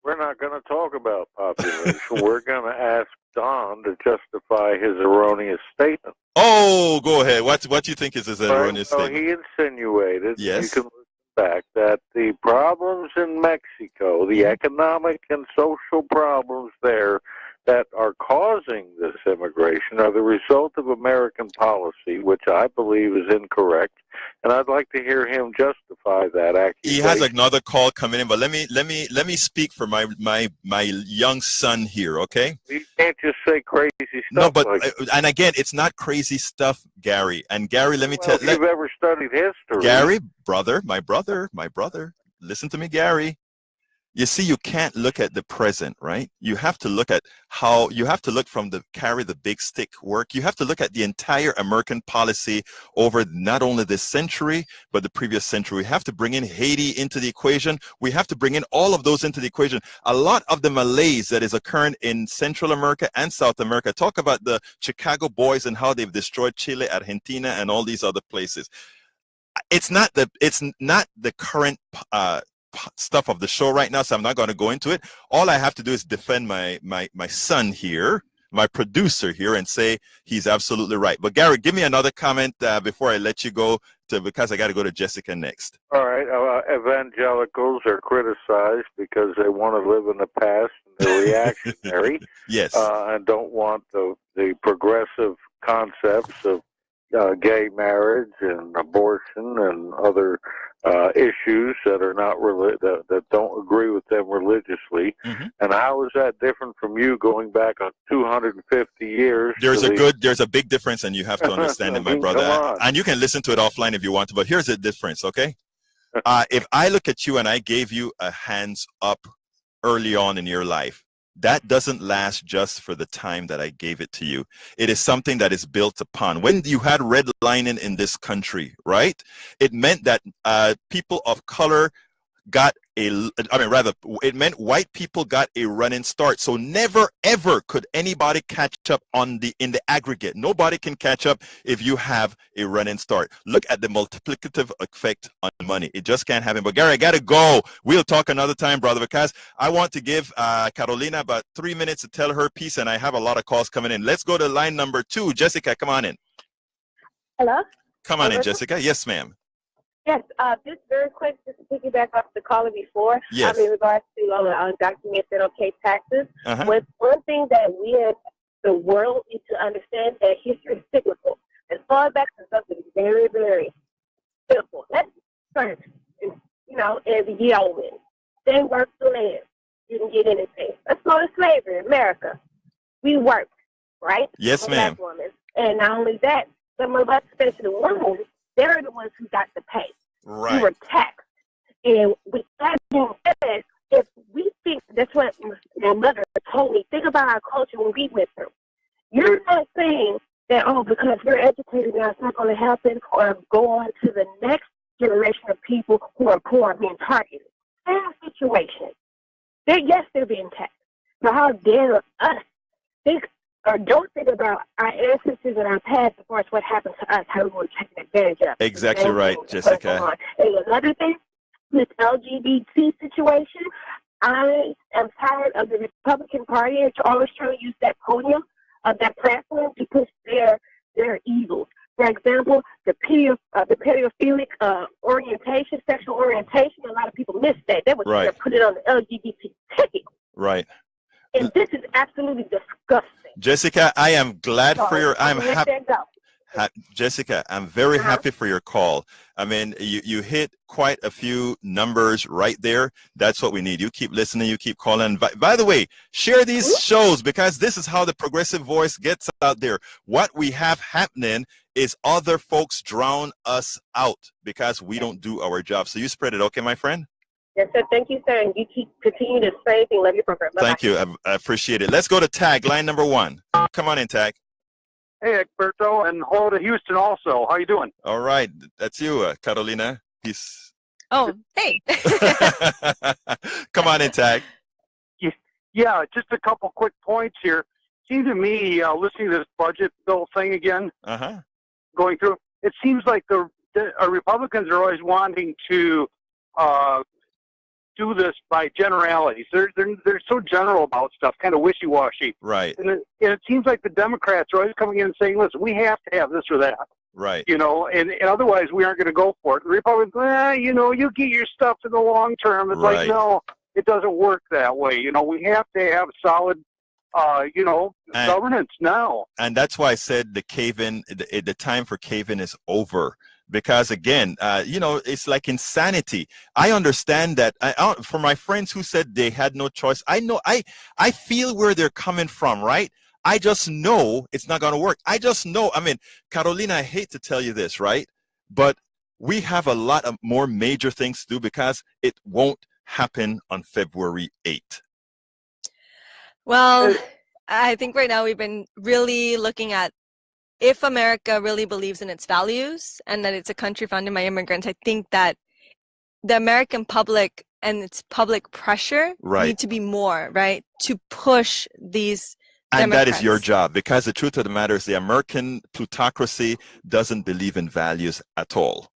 We're not going to talk about population. We're going to ask Don to justify his erroneous statement. Oh, go ahead. What do you think is his erroneous statement? He insinuated, yes, you can listen back, that the problems in Mexico, the economic and social problems there that are causing this immigration are the result of American policy, which I believe is incorrect. And I'd like to hear him justify that accusation. He has another call coming in, but let me speak for my young son here, okay? You can't just say crazy stuff. No, but like and again, it's not crazy stuff, Gary. And Gary, let me tell you, if you've ever studied history, Gary, my brother, listen to me, Gary. You see, you can't look at the present, right? You have to look at how, you have to look from the carry the big stick work. You have to look at the entire American policy over not only this century, but the previous century. We have to bring in Haiti into the equation. We have to bring in all of those into the equation. A lot of the malaise that is occurring in Central America and South America, talk about the Chicago boys and how they've destroyed Chile, Argentina, and all these other places. It's not the current stuff of the show right now, so I'm not going to go into it. All I have to do is defend my son here, my producer here, and say he's absolutely right. But Gary, give me another comment before I let you go, because I got to go to Jessica next. All right. Evangelicals are criticized because they want to live in the past and they're reactionary. Yes. And don't want the progressive concepts of gay marriage and abortion and other issues that are not that don't agree with them religiously. Mm-hmm. And how is that different from you going back on 250 years? There's a big difference, and you have to understand it, my brother. And you can listen to it offline if you want to, but here's the difference, okay? If I look at you and I gave you a hands up early on in your life, that doesn't last just for the time that I gave it to you. It is something that is built upon. When you had redlining in this country, right, it meant that people of color got it meant white people got a running start. So never ever could anybody catch up in the aggregate. Nobody can catch up if you have a running start. Look at the multiplicative effect on money. It just can't happen. But Gary, I gotta go. We'll talk another time, brother, because I want to give Carolina about 3 minutes to tell her piece, and I have a lot of calls coming in. Let's go to line number 2. Jessica, come on in. Hello? Come on in, Jessica. Yes, ma'am. Yes, just very quick, just to piggyback off the caller before, yes. In regards to undocumented taxes. Uh-huh. With one thing that we as the world need to understand, that history is cyclical. And fall back to something very, very simple. Let's first, as a yeoman, then work the land. You can get anything. Let's go to slavery, America. We worked, right? Yes, ma'am. Black woman. And not only that, some of us, especially women, they're the ones who got to pay. Right. We were taxed. And with that being said, if we think, that's what my mother told me, think about our culture when we went through. You're not saying that, because we're educated now, it's not going to happen, or go on to the next generation of people who are poor being targeted. Same situation. They're being taxed. So how dare us think or don't think about our ancestors and our past as far as what happened to us, how we were taken advantage of. Exactly right, Jessica. And another thing, this LGBT situation, I am tired of the Republican Party always trying to use that podium, that platform, to push their evils. For example, the pedophilic orientation, sexual orientation, a lot of people miss that. They would right. put it on the LGBT ticket. Right. And this is absolutely disgusting. Jessica, I am glad for your. I'm happy. Jessica, I'm very happy for your call. I mean, you hit quite a few numbers right there. That's what we need. You keep listening. You keep calling. By the way, share these shows, because this is how the progressive voice gets out there. What we have happening is other folks drown us out because we don't do our job. So you spread it, okay, my friend? Yes, sir. Thank you, sir. And you continue to say things. Love your program. Bye-bye. Thank you. I appreciate it. Let's go to Tag, line number 1. Come on in, Tag. Hey, Egberto, and hello to Houston also. How you doing? All right. That's you, Carolina. Peace. Oh, hey. Come on in, Tag. Yeah, just a couple quick points here. Seems to me, listening to this budget bill thing again, going through, it seems like the Republicans are always wanting to do this by generalities. They're so general about stuff, kind of wishy-washy. Right. And it seems like the Democrats are always coming in and saying, listen, we have to have this or that. Right. And otherwise we aren't going to go for it. The Republicans, you get your stuff in the long term. It's like, no, it doesn't work that way. We have to have solid, governance now. And that's why I said the cave-in, the time for cave-in is over. Because again, it's like insanity. I understand that. For my friends who said they had no choice, I know, I feel where they're coming from, right? I just know it's not going to work. I just know. I mean, Carolina, I hate to tell you this, right? But we have a lot of more major things to do because it won't happen on February 8th? Well, I think right now we've been really looking at if America really believes in its values and that it's a country founded by immigrants. I think that the American public and its public pressure need to be more, right, to push these And Democrats. that is your job, because the truth of the matter is the American plutocracy doesn't believe in values at all.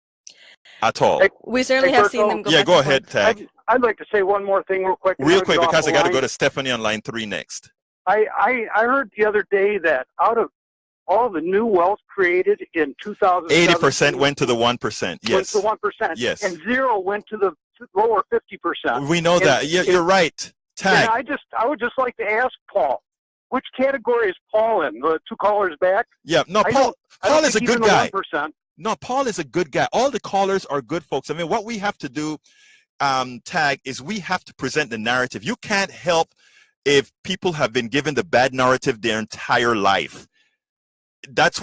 At all. We certainly have seen them go back go and ahead, forth. Tag. I'd like to say one more thing real quick. Real quick, because I got to go to Stephanie on line 3 next. I heard the other day that out of all the new wealth created in 2000, 80% went to the 1%. Yes. Went to 1%. Yes. And 0 went to the lower 50%. We know that. You're right. Tag. And I would just like to ask Paul, which category is Paul in? The 2 callers back? Yeah. No, Paul is a good guy. 1%. No, Paul is a good guy. All the callers are good folks. I mean, what we have to do, Tag, is we have to present the narrative. You can't help if people have been given the bad narrative their entire life. That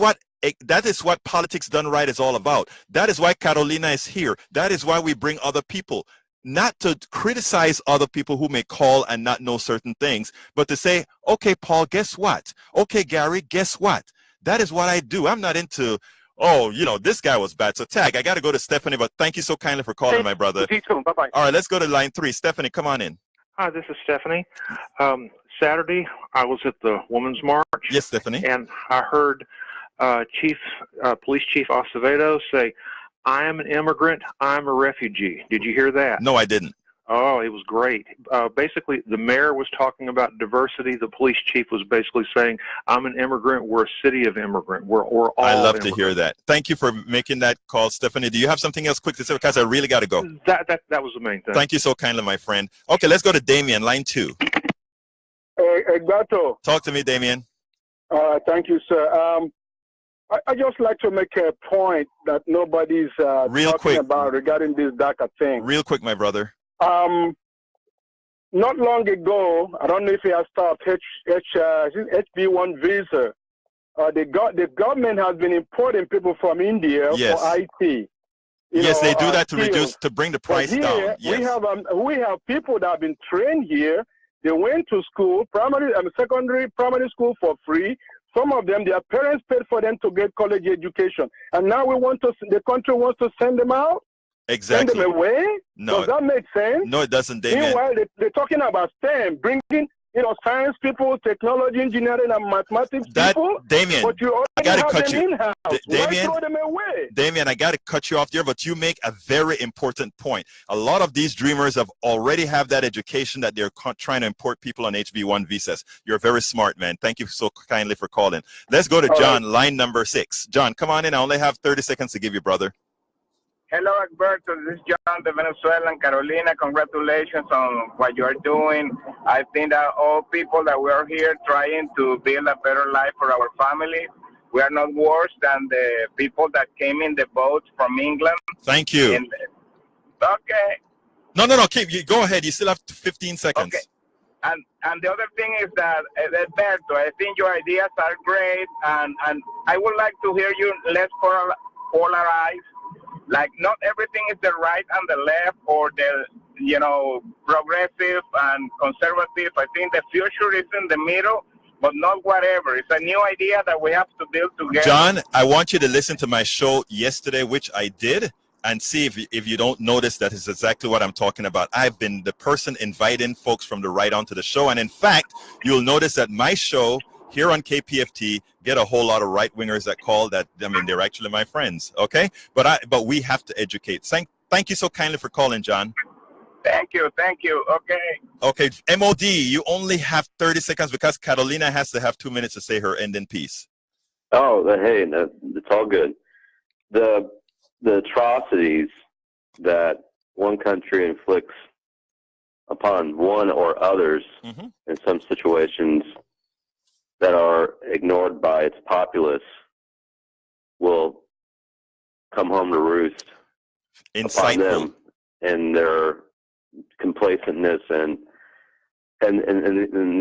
is what Politics Done Right is all about. That is why Carolina is here. That is why we bring other people, not to criticize other people who may call and not know certain things, but to say, okay, Paul, guess what? Okay, Gary, guess what? That is what I do. I'm not into, oh, this guy was bad. So Tag, I got to go to Stephanie, but thank you so kindly for calling, my brother. See you soon. Bye-bye. All right, let's go to line 3. Stephanie, come on in. Hi, this is Stephanie. Saturday, I was at the Women's March. Yes, Stephanie. And I heard Police Chief Acevedo say, I am an immigrant, I'm a refugee. Did you hear that? No, I didn't. Oh, it was great. Basically, the mayor was talking about diversity. The police chief was basically saying, I'm an immigrant, we're a city of immigrant. We're all I love immigrant. to hear that. Thank you for making that call, Stephanie. Do you have something else quick to say? Because I really got to go. That was the main thing. Thank you so kindly, my friend. Okay, let's go to Damien, line 2. Egberto. Talk to me, Damien. Thank you, sir. I just like to make a point that nobody's talking about regarding this DACA thing. Real quick, my brother. Not long ago, I don't know if you have stopped HB1 visa. The government has been importing people from India for IT. They do that to bring the price down. Yes. We have people that have been trained here. They went to school, secondary, primary school for free. Some of them, their parents paid for them to get college education. And now the country wants to send them out? Exactly. Send them away? No. Does that make sense? No, it doesn't, Damien. Meanwhile, they're talking about STEM, bringing science people, technology, engineering, and mathematics people. Damien, but you I got to cut you. Why throw them away? Damien, I got to cut you off there, but you make a very important point. A lot of these dreamers have already have that education that they're trying to import people on HB1 visas. You're very smart, man. Thank you so kindly for calling. Let's go to John, line number 6. John, come on in. I only have 30 seconds to give you, brother. Hello, Egberto. This is John, the Venezuelan. Carolina, congratulations on what you are doing. I think that all people that we are here trying to build a better life for our family, we are not worse than the people that came in the boats from England. Thank you. Okay. No. Go ahead. You still have 15 seconds. Okay. And the other thing is that, Egberto, I think your ideas are great, and I would like to hear you less polarized. Like, not everything is the right and the left, or the, progressive and conservative. I think the future is in the middle, but not whatever. It's a new idea that we have to build together. John, I want you to listen to my show yesterday, which I did, and see if you don't notice that is exactly what I'm talking about. I've been the person inviting folks from the right onto the show. And in fact, you'll notice that my show here on KPFT get a whole lot of right-wingers that call that. I mean, they're actually my friends, okay? But we have to educate. Thank you so kindly for calling, John. Thank you. Okay, MOD, you only have 30 seconds because Carolina has to have 2 minutes to say her ending piece. Oh, hey, it's all good. The atrocities that one country inflicts upon one or others in some situations that are ignored by its populace will come home to roost upon them and their complacentness and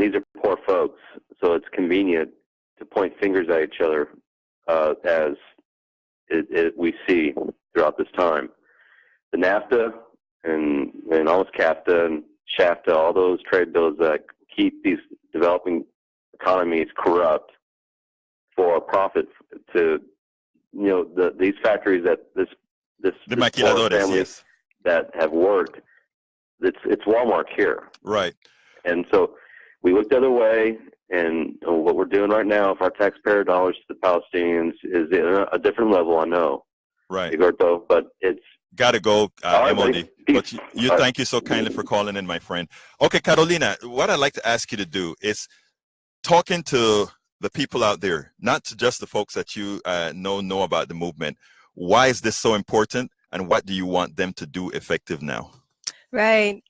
these are poor folks, so it's convenient to point fingers at each other as we see throughout this time. The NAFTA and almost CAFTA and SHAFTA, all those trade bills that keep these developing economies corrupt for profit to, these factories that this maquiladores, families that have worked, it's Walmart here. Right. And so we looked the other way, and what we're doing right now, if our taxpayer dollars to the Palestinians is a different level, I know. Right. Egberto, but it's gotta go, right, MOD. But you thank you so kindly for calling in, my friend. Okay, Carolina, what I'd like to ask you to do is talking to the people out there, not to just the folks that you know about the movement. Why is this so important, and what do you want them to do effective now? Right.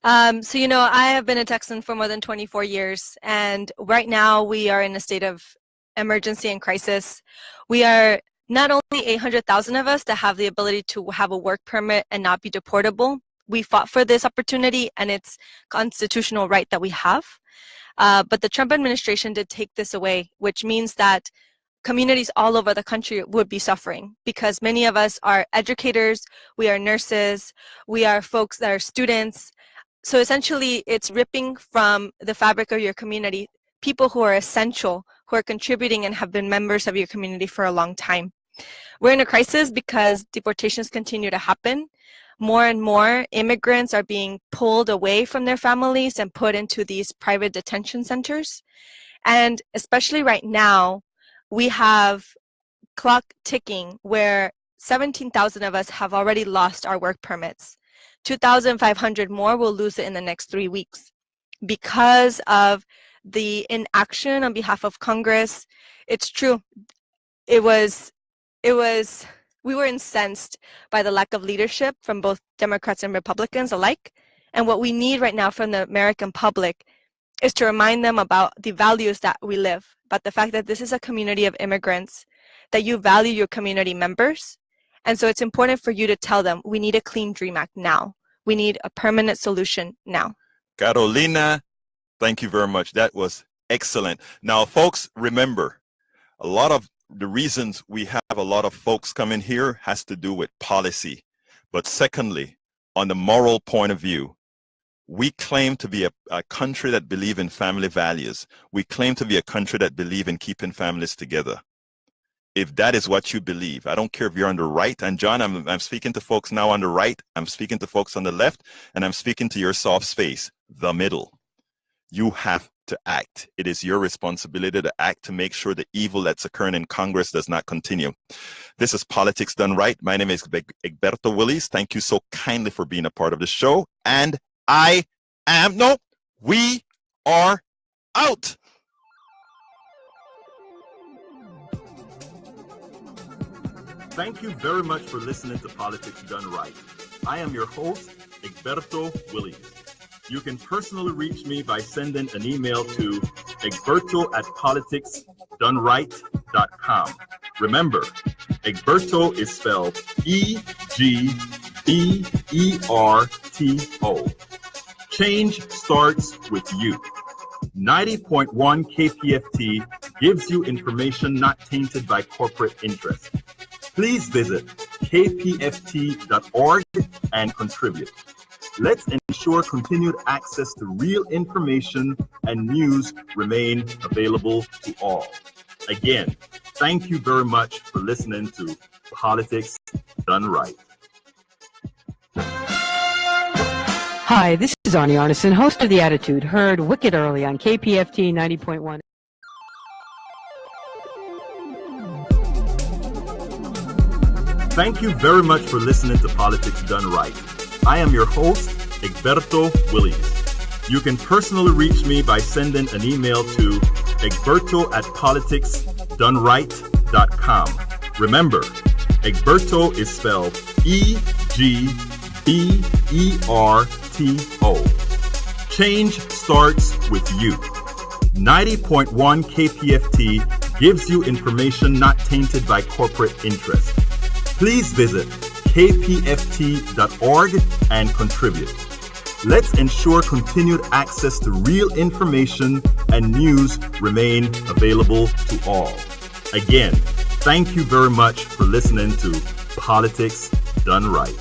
So, I have been a Texan for more than 24 years, and right now we are in a state of emergency and crisis. We are not only 800,000 of us that have the ability to have a work permit and not be deportable. We fought for this opportunity, and it's constitutional right that we have. But the Trump administration did take this away, which means that communities all over the country would be suffering, because many of us are educators, we are nurses, we are folks that are students. So essentially, it's ripping from the fabric of your community people who are essential, who are contributing and have been members of your community for a long time. We're in a crisis because deportations continue to happen. More and more immigrants are being pulled away from their families and put into these private detention centers. And especially right now, we have clock ticking where 17,000 of us have already lost our work permits. 2,500 more will lose it in the next 3 weeks because of the inaction on behalf of Congress. It's true. We were incensed by the lack of leadership from both Democrats and Republicans alike. And what we need right now from the American public is to remind them about the values that we live, about the fact that this is a community of immigrants, that you value your community members. And so it's important for you to tell them, we need a Clean Dream Act now. We need a permanent solution now. Carolina, thank you very much. That was excellent. Now, folks, remember, a lot of the reasons we have a lot of folks coming here has to do with policy. But secondly, on the moral point of view, we claim to be a country that believe in family values. We claim to be a country that believe in keeping families together. If that is what you believe, I don't care if you're on the right, and John, I'm speaking to folks now on the right, I'm speaking to folks on the left, and I'm speaking to your soft space, the middle. You have to act. It is your responsibility to act to make sure the evil that's occurring in Congress does not continue. This is Politics Done Right. My name is Egberto Willies. Thank you so kindly for being a part of the show. And we are out. Thank you very much for listening to Politics Done Right. I am your host, Egberto Willies. You can personally reach me by sending an email to egberto@politicsdoneright.com. Remember, Egberto is spelled E-G-B-E-R-T-O. Change starts with you. 90.1 KPFT gives you information not tainted by corporate interest. Please visit kpft.org and contribute. Let's ensure continued access to real information and news remain available to all. Again, thank you very much for listening to Politics Done Right. Hi, this is Arnie Arneson, host of The Attitude, heard wicked early on KPFT 90.1. Thank you very much for listening to Politics Done Right. I am your host, Egberto Willies. You can personally reach me by sending an email to egberto@politicsdoneright.com. Remember, Egberto is spelled E-G-B-E-R-T-O. Change starts with you. 90.1 KPFT gives you information not tainted by corporate interest. Please visit kpft.org and contribute. Let's ensure continued access to real information and news remain available to all. Again, thank you very much for listening to Politics Done Right.